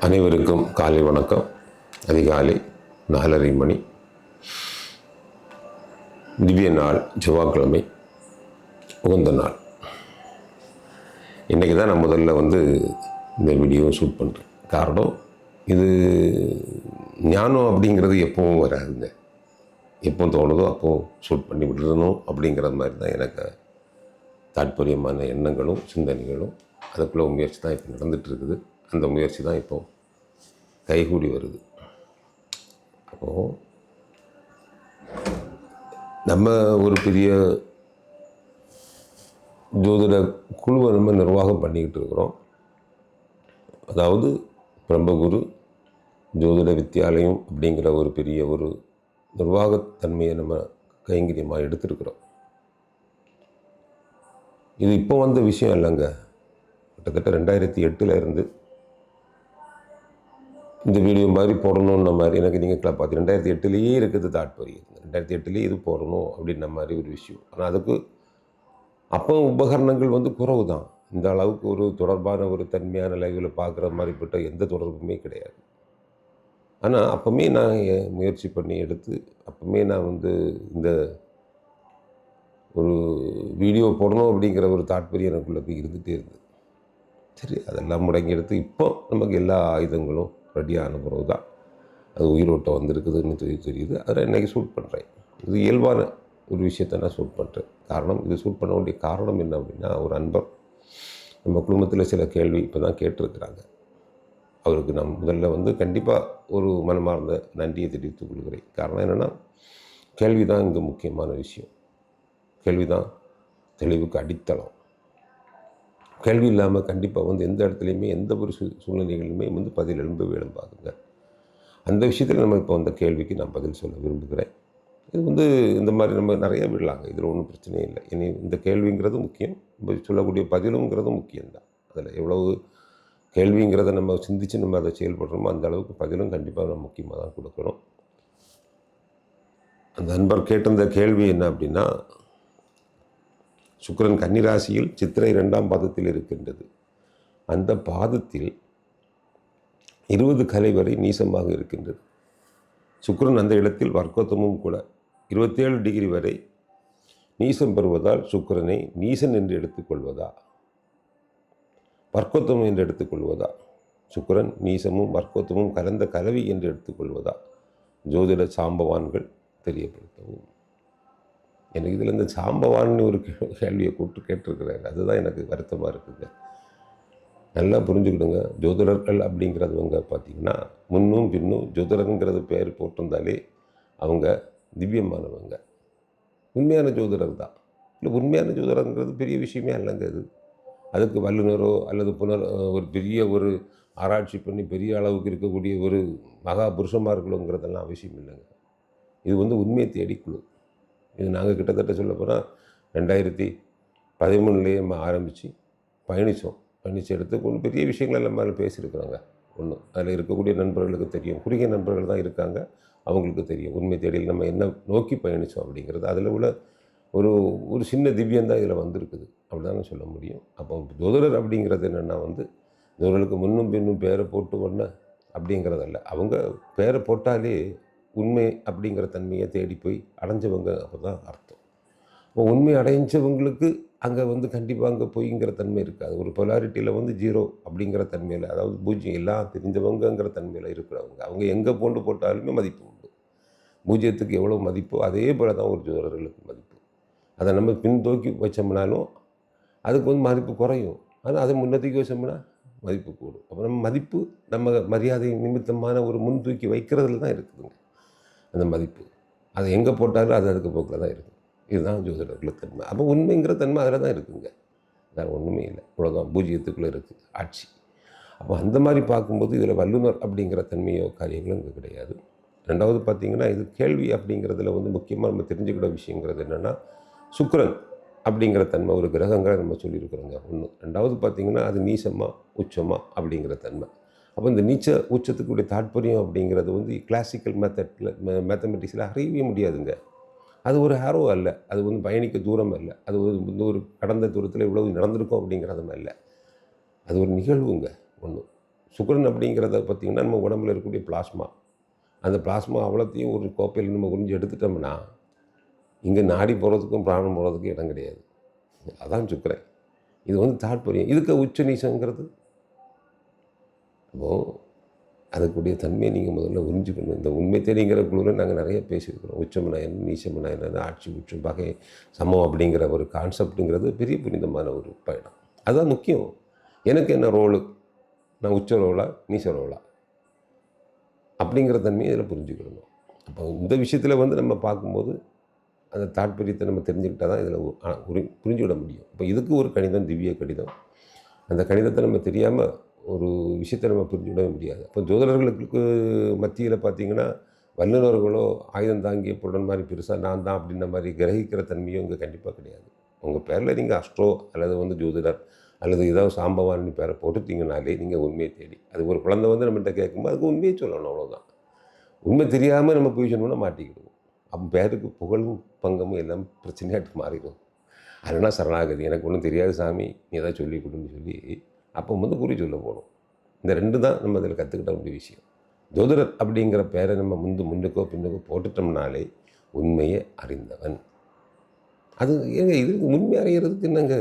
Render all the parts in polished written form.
அனைவருக்கும் காலை வணக்கம். அதிகாலை 4:30 மணி. திவ்ய நாள், செவ்வாய்க்கிழமை, உகந்த நாள். இன்றைக்கி தான் நான் முதல்ல இந்த வீடியோ ஷூட் பண்ணுறேன். காரணம், இது ஞானம் அப்படிங்கிறது எப்பவும் வராதுங்க. எப்போ தோணுதோ அப்போ ஷூட் பண்ணி விடணும் அப்படிங்கிற மாதிரி தான் எனக்கு தாற்பயமான எண்ணங்களும் சிந்தனைகளும் அதுக்குள்ளே முயற்சி தான் இப்போ நடந்துகிட்ருக்குது. அந்த முயற்சி தான் இப்போ கைகூடி வருது. அப்போது நம்ம ஒரு பெரிய ஜோதிட குழுவை நம்ம நிர்வாகம் பண்ணிக்கிட்டு இருக்கிறோம். அதாவது பிரம்மகுரு ஜோதிட வித்தியாலயம் அப்படிங்கிற ஒரு பெரிய ஒரு நிர்வாகத்தன்மையை நம்ம கைங்கரியமாக எடுத்துருக்குறோம். இது இப்போ வந்த விஷயம் இல்லைங்க. கிட்டத்தட்ட 2008 இருந்து இந்த வீடியோ மாதிரி போடணுன்ற மாதிரி எனக்கு நீங்கள் பார்த்து 2008 இருக்குது தாட்பரியம். 2008 இது போடணும் அப்படின்ற மாதிரி ஒரு விஷயம். ஆனால் அதுக்கு அப்போ உபகரணங்கள் குறைவு தான். இந்த அளவுக்கு ஒரு தொடர்பான ஒரு தன்மையான லைவில் பார்க்குற மாதிரிப்பட்ட எந்த தொடர்புமே கிடையாது. ஆனால் அப்போவுமே நான் முயற்சி பண்ணி எடுத்து அப்போவுமே நான் இந்த ஒரு வீடியோ போடணும் அப்படிங்கிற ஒரு தாட்பரியம் எனக்குள்ளே போய் இருந்துகிட்டே இருந்தது. சரி, அதெல்லாம் முடங்கி எடுத்து இப்போ நமக்கு எல்லா ஆயுதங்களும் ரெடியான பிறகு தான் அது உயிரோட்டம் வந்திருக்குதுன்னு தெரியுது. அதில் இன்றைக்கி ஷூட் பண்ணுறேன். இது இயல்பான ஒரு விஷயத்தை நான் ஷூட் பண்ணுறேன். காரணம், இது ஷூட் பண்ண வேண்டிய காரணம் என்ன அப்படின்னா, ஒரு அன்பர் நம்ம குடும்பத்தில் சில கேள்வி இப்போ தான் கேட்டிருக்கிறாங்க. அவருக்கு நான் முதல்ல கண்டிப்பாக ஒரு மனமார்ந்த நன்றியை தெரிவித்துக் கொள்கிறேன். காரணம் என்னென்னா, கேள்வி தான் இங்கே முக்கியமான விஷயம். கேள்வி தான் தெளிவுக்கு அடித்தளம். கேள்வி இல்லாமல் கண்டிப்பாக எந்த இடத்துலையுமே எந்த ஒரு சூழ்நிலைகளிலுமே பதில் எழும்பாதுங்க. அந்த விஷயத்தில் நம்ம இப்போ அந்த கேள்விக்கு நான் பதில் சொல்ல விரும்புகிறேன். இது இந்த மாதிரி நம்ம நிறைய விடலாங்க. இதில் ஒன்றும் பிரச்சனையே இல்லை. இனி இந்த கேள்விங்கிறது முக்கியம், நம்ம சொல்லக்கூடிய பதிலுங்கிறதும் முக்கியம்தான். அதில் எவ்வளவு கேள்விங்கிறத நம்ம சிந்தித்து நம்ம அதை செயல்படுறோமோ அந்த அளவுக்கு பதிலும் கண்டிப்பாக நம்ம முக்கியமாக தான் கொடுக்குறோம். அந்த அன்பர் கேட்டிருந்த கேள்வி என்ன அப்படின்னா, சுக்கிரன் கன்னிராசியில் சித்திரை 2ஆம் பாதத்தில் இருக்கின்றது. அந்த பாதத்தில் 20 கலை வரை நீசமாக இருக்கின்றது. சுக்கிரன் அந்த இடத்தில் வர்க்கோத்தமும் கூட 27 டிகிரி வரை நீசம் பெறுவதால் சுக்கிரனை நீசன் என்று எடுத்துக்கொள்வதா, வர்க்கோத்தமம் என்று எடுத்துக்கொள்வதா, சுக்கிரன் நீசமும் வர்க்கோத்தமும் கலந்த கலவி என்று எடுத்துக்கொள்வதா, ஜோதிட சாம்பவான்கள் தெரியப்படுத்தவும். எனக்கு இதில் இந்த சாம்பவான்னு ஒரு கேள்வியை கூப்பிட்டு கேட்டிருக்கிறாரு. அதுதான் எனக்கு வருத்தமாக இருக்குங்க. நல்லா புரிஞ்சுக்கிடுங்க. ஜோதிடர்கள் அப்படிங்கிறவங்க பார்த்திங்கன்னா முன்னும் பின்னும் ஜோதிடருங்கிறது பேர் போட்டிருந்தாலே அவங்க திவ்யமானவங்க, உண்மையான ஜோதிடர் தான். இல்லை, உண்மையான ஜோதிடருங்கிறது பெரிய விஷயமே இல்லைங்க. அதுக்கு வல்லுநரோ அல்லது ஒரு பெரிய ஒரு ஆராய்ச்சி பண்ணி பெரிய அளவுக்கு இருக்கக்கூடிய ஒரு மகா புருஷமார்களோங்கிறதெல்லாம் அவசியம் இல்லைங்க. இது உண்மையை தேடிக்குழு. இது நாங்கள் கிட்டத்தட்ட சொல்ல போனால் 2013 நம்ம ஆரம்பித்து பயணித்து எடுத்து ஒன்றும் பெரிய விஷயங்கள் நம்ம அதில் பேசியிருக்கிறோங்க. அதில் இருக்கக்கூடிய நண்பர்களுக்கு தெரியும், குறுகிய நண்பர்கள் தான் இருக்காங்க, அவங்களுக்கு தெரியும் உண்மை தேடியில் நம்ம என்ன நோக்கி பயணித்தோம் அப்படிங்கிறது. அதில் உள்ள ஒரு ஒரு சின்ன திவ்யந்தான் இதில் வந்திருக்குது, அப்படிதான் சொல்ல முடியும். அப்போ ஜோதிடர் அப்படிங்கிறது என்னென்னா ஜோதிடர்களுக்கு முன்னும் பின்னும் பேரை போட்டு ஒன்று அப்படிங்கிறதல்ல. அவங்க பேரை போட்டாலே உண்மை அப்படிங்கிற தன்மையை தேடி போய் அடைஞ்சவங்க அப்போ தான் அர்த்தம். இப்போ உண்மை அடைஞ்சவங்களுக்கு அங்கே கண்டிப்பாக அங்கே பொய்ங்கிற தன்மை இருக்காது. ஒரு பொலாரிட்டியில் 0 அப்படிங்கிற தன்மையில், அதாவது பூஜ்யம் எல்லாம் தெரிஞ்சவங்கிற தன்மையில் இருக்கிறவங்க அவங்க எங்கே போட்டாலுமே மதிப்பு உண்டு. பூஜ்யத்துக்கு எவ்வளோ மதிப்போ அதே போல் தான் ஒரு ஜோதிடர்களுக்கு மதிப்பு. அதை நம்ம பின்தூக்கி வச்சோம்னாலும் அதுக்கு மதிப்பு குறையும். ஆனால் அதை முன்னேற்றி வச்சோம்னா மதிப்பு கூடும். அப்போ நம்ம மதிப்பு நம்ம மரியாதை நிமித்தமான ஒரு முன் தூக்கி வைக்கிறதுல தான் இருக்குதுங்க அந்த மதிப்பு. அதை எங்கே போட்டாலும் அது அதுக்கு போக்கில் தான் இருக்குது. இதுதான் ஜோதிடர்களுக்கு தன்மை. அப்போ உண்மைங்கிற தன்மை அதில் தான் இருக்குதுங்க. வேறு ஒன்றுமே இல்லை. இவ்வளோதான், பூஜ்ஜியத்துக்குள்ளே இருக்குது ஆட்சி. அப்போ அந்த மாதிரி பார்க்கும்போது இதில் வல்லுநர் அப்படிங்கிற தன்மையோ காரியங்களும் இங்கே கிடையாது. ரெண்டாவது பார்த்திங்கன்னா, இது கேள்வி அப்படிங்கிறதுல முக்கியமாக நம்ம தெரிஞ்சுக்கிற விஷயங்கிறது என்னென்னா, சுக்கிரன் அப்படிங்கிற தன்மை ஒரு கிரகங்களை நம்ம சொல்லியிருக்கிறோங்க ஒன்று. ரெண்டாவது பார்த்திங்கன்னா, அது நீசமாக உச்சமாக அப்படிங்கிற தன்மை. அப்போ இந்த உச்சத்துக்குடைய தாற்பயம் அப்படிங்கிறது கிளாசிக்கல் மேத்தமெட்டிக்ஸில் அறியவே முடியாதுங்க. அது ஒரு ஹேரோ அல்ல, அது பயணிக்க தூரம் அல்ல, அது ஒரு கடந்த தூரத்தில் இவ்வளவு நடந்திருக்கும் அப்படிங்கிறதும் அல்ல. அது ஒரு நிகழ்வுங்க ஒன்று. சுக்கிரன் அப்படிங்கிறத பார்த்திங்கன்னா நம்ம உடம்புல இருக்கக்கூடிய பிளாஸ்மா, அந்த பிளாஸ்மா அவ்வளோத்தையும் ஒரு கோப்பையில் நம்ம உறிஞ்சி எடுத்துட்டோம்னா இங்கே நாடி போகிறதுக்கும் பிராணம் போகிறதுக்கும் இடம் கிடையாது. அதான் சுக்கிரன். இது வந்து தாற்பயம். இதுக்கு உச்ச நீசங்கிறது. அப்போது அதுக்குரிய தன்மையை நீங்கள் முதல்ல உறிஞ்சிக்கணும். இந்த உண்மை தேடிங்கிற குழுவில் நாங்கள் நிறைய பேசியிருக்கிறோம். உச்சம்னா என்ன, நீச்சம்னா என்னது, ஆட்சி உச்சம் பகை சமம் அப்படிங்கிற ஒரு கான்செப்ட்டுங்கிறது பெரிய புனிதமான ஒரு பயணம். அதுதான் முக்கியம். எனக்கு என்ன ரோலு, நான் உச்ச ரோலா நீச்ச ரோலா அப்படிங்கிற தன்மையை இதில் புரிஞ்சுக்கிடணும். அப்போ இந்த விஷயத்தில் வந்து நம்ம பார்க்கும்போது அந்த தாற்பயத்தை நம்ம தெரிஞ்சுக்கிட்டால் தான் இதில் புரிஞ்சுவிட முடியும். இப்போ இதுக்கு ஒரு கணிதம், திவ்ய கணிதம். அந்த கணிதத்தை நம்ம தெரியாமல் ஒரு விஷயத்தை நம்ம புரிஞ்சுவிடவே முடியாது. அப்போ ஜோதிடர்களுக்கு மத்தியில் பார்த்திங்கன்னா வல்லுநர்களோ ஆயுதம் தாங்கிய பொருள் மாதிரி பெருசாக நான் தான் அப்படின்ற மாதிரி கிரகிக்கிற தன்மையும் இங்கே கண்டிப்பாக கிடையாது. உங்கள் பேரில் நீங்கள் அஸ்ட்ரோ அல்லது வந்து ஜோதிடர் அல்லது ஏதாவது சாம்பவான்னு பேரை போட்டுட்டிங்கனாலே நீங்கள் உண்மையை தேடி, அது ஒரு குழந்தை வந்து நம்மகிட்ட கேட்கும்போது அதுக்கு உண்மையை சொல்லணும், அவ்வளோதான். உண்மை தெரியாமல் நம்ம போய் சொன்னோம்னா மாட்டிக்கிடுவோம். அப்போ பேருக்கு புகழும் பங்கமும் எல்லாம் பிரச்சனையாட்டு மாறிடும். அதனால் சரணாகதி, எனக்கு ஒன்றும் தெரியாது சாமி, நீ எதாவது சொல்லி கொடுன்னு சொல்லி அப்போ வந்து குறி சொல்ல போகணும். இந்த 2 தான் நம்ம இதில் கற்றுக்கிட்ட வேண்டிய விஷயம். ஜோதிடர் அப்படிங்கிற பேரை நம்ம முன்னுக்கோ பின்னுக்கோ போட்டுட்டோம்னாலே உண்மையை அறிந்தவன். அது ஏங்க இதுக்கு உண்மை அறிகிறதுக்கு என்னங்க,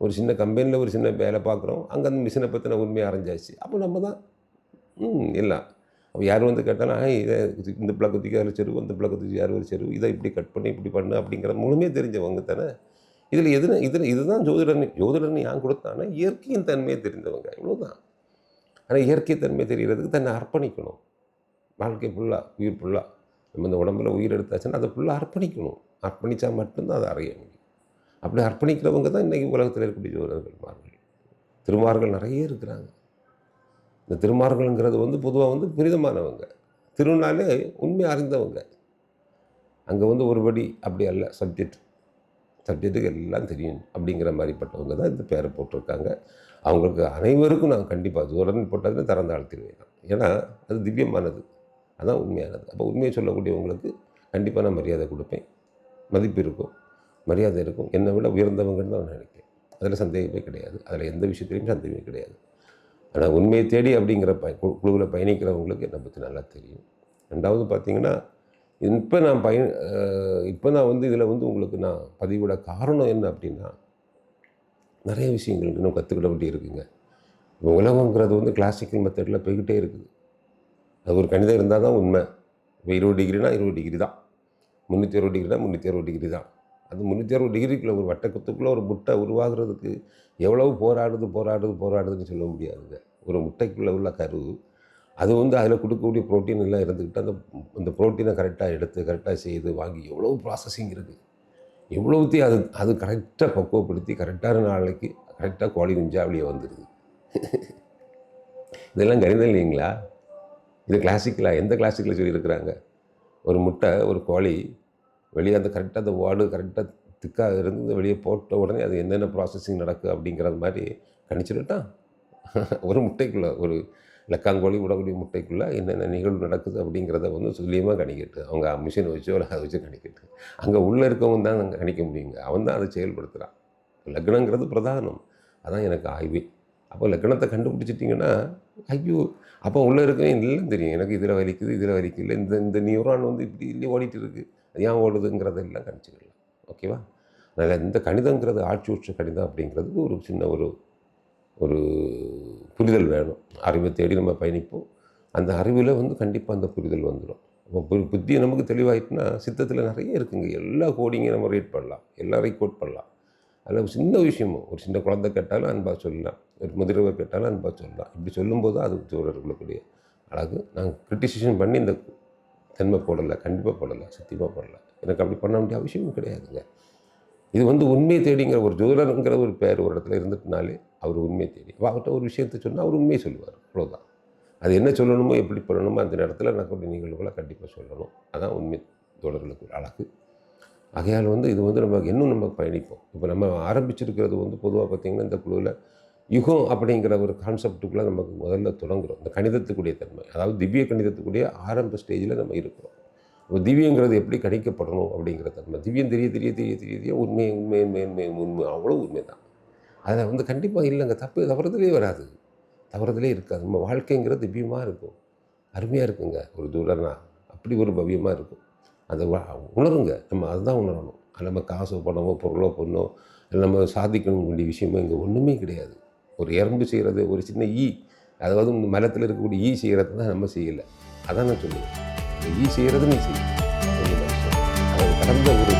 ஒரு சின்ன கம்பெனியில் ஒரு சின்ன வேலை பார்க்குறோம், அங்கே அந்த மிஷினை பற்றின உண்மையை அறிஞ்சாச்சு. அப்போ நம்ம தான் எல்லாம். அப்போ யார் வந்து கேட்டாலும் இதை இந்த பிளக்கத்துக்கு அதில் செருவு, அந்த பிளக்கத்துக்கு யார் ஒரு செருவு, இதை இப்படி கட் பண்ணி இப்படி பண்ணு அப்படிங்கிற முழுமையாக தெரிஞ்சவங்க தானே. இதுதான் ஜோதிடர்னு ஏன் கொடுத்தானா இயற்கையின் தன்மையை தெரிந்தவங்க, இவ்வளோதான். ஆனால் இயற்கை தன்மை தெரிகிறதுக்கு தன்னை அர்ப்பணிக்கணும். வாழ்க்கை ஃபுல்லாக, உயிர் ஃபுல்லாக நம்ம இந்த உடம்புல உயிர் எடுத்தாச்சுன்னா அதை ஃபுல்லாக அர்ப்பணிக்கணும். அர்ப்பணித்தா மட்டும்தான் அதை அறிய முடியும். அப்படி அர்ப்பணிக்கிறவங்க தான் இன்றைக்கி உலகத்தில் இருக்கக்கூடிய ஜோதிடர்கள். திருமார்கள் நிறைய இருக்கிறாங்க. இந்த திருமார்கள்ங்கிறது வந்து பொதுவாக வந்து புனிதமானவங்க. திருநாளே உண்மை அறிந்தவங்க. அங்கே வந்து ஒருபடி அப்படி அல்ல, சப்ஜெக்ட்டுக்கு எல்லாம் தெரியும் அப்படிங்கிற மாதிரிப்பட்டவங்க தான் இந்த பேரை போட்டிருக்காங்க. அவங்களுக்கு அனைவருக்கும் நான் கண்டிப்பாக ஜோதிடன் போட்டதுன்னு தரம் தாழ்த்திடுவேன். ஏன்னா அது திவ்யமானது, அதுதான் உண்மையானது. அப்போ உண்மையை சொல்லக்கூடியவங்களுக்கு கண்டிப்பாக நான் மரியாதை கொடுப்பேன். மதிப்பு இருக்கும், மரியாதை இருக்கும். என்னை விட உயர்ந்தவங்கன்னு தான் நான் நினைப்பேன். அதில் சந்தேகமே கிடையாது. அதில் எந்த விஷயத்துலையும் சந்தேகமே கிடையாது. ஆனால் உண்மையை தேடி அப்படிங்கிற குழுவில் பயணிக்கிறவங்களுக்கு என்னை பற்றி நல்லா தெரியும். 2வது பார்த்திங்கன்னா, இப்போ நான் வந்து இதில் வந்து உங்களுக்கு நான் பதிவிட காரணம் என்ன அப்படின்னா, நிறைய விஷயங்கள் இன்னும் கற்றுக்கிட வேண்டி இருக்குங்க. இப்போ உலகங்கிறது வந்து கிளாசிக்கல் மெத்தடில் போய்கிட்டே இருக்குது. அது ஒரு கணிதம் இருந்தால் தான் உண்மை. இப்போ 20 டிகிரினா 20 டிகிரி தான், 360 டிகிரினா 360 டிகிரி தான். அது 360 டிகிரிக்குள்ளே ஒரு வட்டத்துக்குள்ளே ஒரு முட்டை உருவாகிறதுக்கு எவ்வளவு போராடுதுன்னு சொல்ல முடியாதுங்க. ஒரு முட்டைக்குள்ளே உள்ள கரு, அது வந்து அதில் கொடுக்கக்கூடிய ப்ரோட்டீன் எல்லாம் இருந்துக்கிட்டு அந்த ப்ரோட்டீனை கரெக்டாக எடுத்து கரெக்டாக செய்து வாங்கி எவ்வளோ ப்ராசஸிங் இருக்குது. எவ்வளோத்தையும் அது கரெக்டாக பக்குவப்படுத்தி கரெக்டான நாளைக்கு கரெக்டாக கோழி குஞ்சா வெளியே வந்துடுது. இதெல்லாம் கணிதம் இல்லைங்களா? இது கிளாசிக்கலாக எந்த கிளாசிக்கில் சொல்லியிருக்கிறாங்க? ஒரு முட்டை, ஒரு கோழி வெளியே அந்த கரெக்டாக அந்த வார்டு கரெக்டாக திக்காக இருந்து வெளியே போட்ட உடனே அது என்னென்ன ப்ராசஸிங் நடக்குது அப்படிங்கிறது மாதிரி கணிச்சிருட்டான். ஒரு முட்டைக்குள்ளே, ஒரு லக்காங்கோழி விடக்கூடிய முட்டைக்குள்ளே என்னென்ன நிகழ்வு நடக்குது அப்படிங்கிறத வந்து துல்லியமாக கணிக்கிட்டு, அவங்க மிஷினை வச்சோ இல்லை அதை வச்சு கணிக்கிட்டு, அங்கே உள்ளே இருக்கவங்க தான் அங்கே கணிக்க முடியுங்க. அவன் தான் அதை செயல்படுத்துகிறான். லக்னங்கிறது பிரதானம், அதான் எனக்கு ஆய்வே. அப்போ லக்னத்தை கண்டுபிடிச்சிட்டிங்கன்னா ஐயோ, அப்போ உள்ளே இருக்கவன் எல்லாம் தெரியும். எனக்கு இதில் வலிக்குது, இதில் வலிக்கல, இந்த நியூரான் வந்து இப்படி இல்லையே ஓடிட்டு இருக்குது, அது ஏன் ஓடுதுங்கிறதெல்லாம் கணிச்சிக்கலாம். ஓகேவா? அதனால் இந்த கணிதங்கிறது ஆட்சி உச்ச கணிதம் அப்படிங்கிறது ஒரு சின்ன ஒரு புரிதல் வேணும். அறிவை தேடி நம்ம பயணிப்போம். அந்த அறிவில் வந்து கண்டிப்பாக அந்த புரிதல் வந்துடும். அப்போ புத்தி நமக்கு தெளிவாயிட்டுனா சித்தத்தில் நிறைய இருக்குங்க. எல்லா கோடிங்கையும் நம்ம ரீட் பண்ணலாம், எல்லாரையும் கோட் பண்ணலாம். அதில் சின்ன விஷயமும், ஒரு சின்ன குழந்தை கேட்டாலும் அன்பாக சொல்லலாம், ஒரு முதிரவர் கேட்டாலும் அன்பாக சொல்லலாம். இப்படி சொல்லும்போது அது ஜோதிடர்களுக்குரிய அழகு. நான் கிரிட்டிசைசேஷன் பண்ணி இந்த தன்மை போடலை, கண்டிப்பாக போடலை, சத்தியமாக போடலை. எனக்கு அப்படி பண்ண வேண்டிய அவசியமும் கிடையாதுங்க. இது வந்து உண்மையை தேடிங்கிற ஒரு ஜோதிடருங்கிற ஒரு பேர் ஒரு இடத்துல இருந்துட்டுனாலே அவர் உண்மையை தேடி, அவர்கிட்ட ஒரு விஷயத்தை சொன்னால் அவர் உண்மையை சொல்லுவார், அவ்வளோதான். அது என்ன சொல்லணுமோ எப்படி பண்ணணுமோ அந்த நேரத்தில் நடக்கக்கூடிய நிகழ்வுகளை கண்டிப்பாக சொல்லணும். அதான் உண்மை ஜோதிடர்களுக்கு ஒரு அழகு. ஆகையால் வந்து இது வந்து நம்ம இன்னும் நம்ம பயணிப்போம். இப்போ நம்ம ஆரம்பிச்சிருக்கிறது வந்து பொதுவாக பார்த்திங்கன்னா இந்த குழுவில் யுகம் அப்படிங்கிற ஒரு கான்செப்டுக்குள்ளே நமக்கு முதல்ல தொடங்குகிறோம். இந்த கணிதத்துக்குரிய தன்மை, அதாவது திவ்ய கணிதத்துக்குரிய ஆரம்ப ஸ்டேஜில் நம்ம இருக்கிறோம். இப்போ திவ்யங்கிறது எப்படி கணிக்கப்படணும் அப்படிங்கிற தன்மை, திவ்யம் தெரிய உண்மை அவ்வளோ உண்மை தான். அதில் வந்து கண்டிப்பாக இல்லைங்க, தவறுதலே வராது. தவறுதலே இருக்காது. நம்ம வாழ்க்கைங்கிறது திவ்யமாக இருக்கும், அருமையாக இருக்குங்க. ஒரு தூரம்னா அப்படி ஒரு பவ்யமாக இருக்கும். அதை உணருங்க. நம்ம அதுதான் உணரணும். அது நம்ம காசோ பணமோ பொருளோ பொண்ணோ இல்லை நம்ம சாதிக்கணும் வேண்டிய விஷயமோ இங்கே ஒன்றுமே கிடையாது. ஒரு எறும்பு செய்கிறது, ஒரு சின்ன அதாவது இந்த மரத்தில் இருக்கக்கூடிய செய்கிறது தான் நம்ம செய்யலை. அதான் நான் சொல்லுவேன். இந்த செய்கிறது நீ செய்ய. அதை கடந்த ஒரு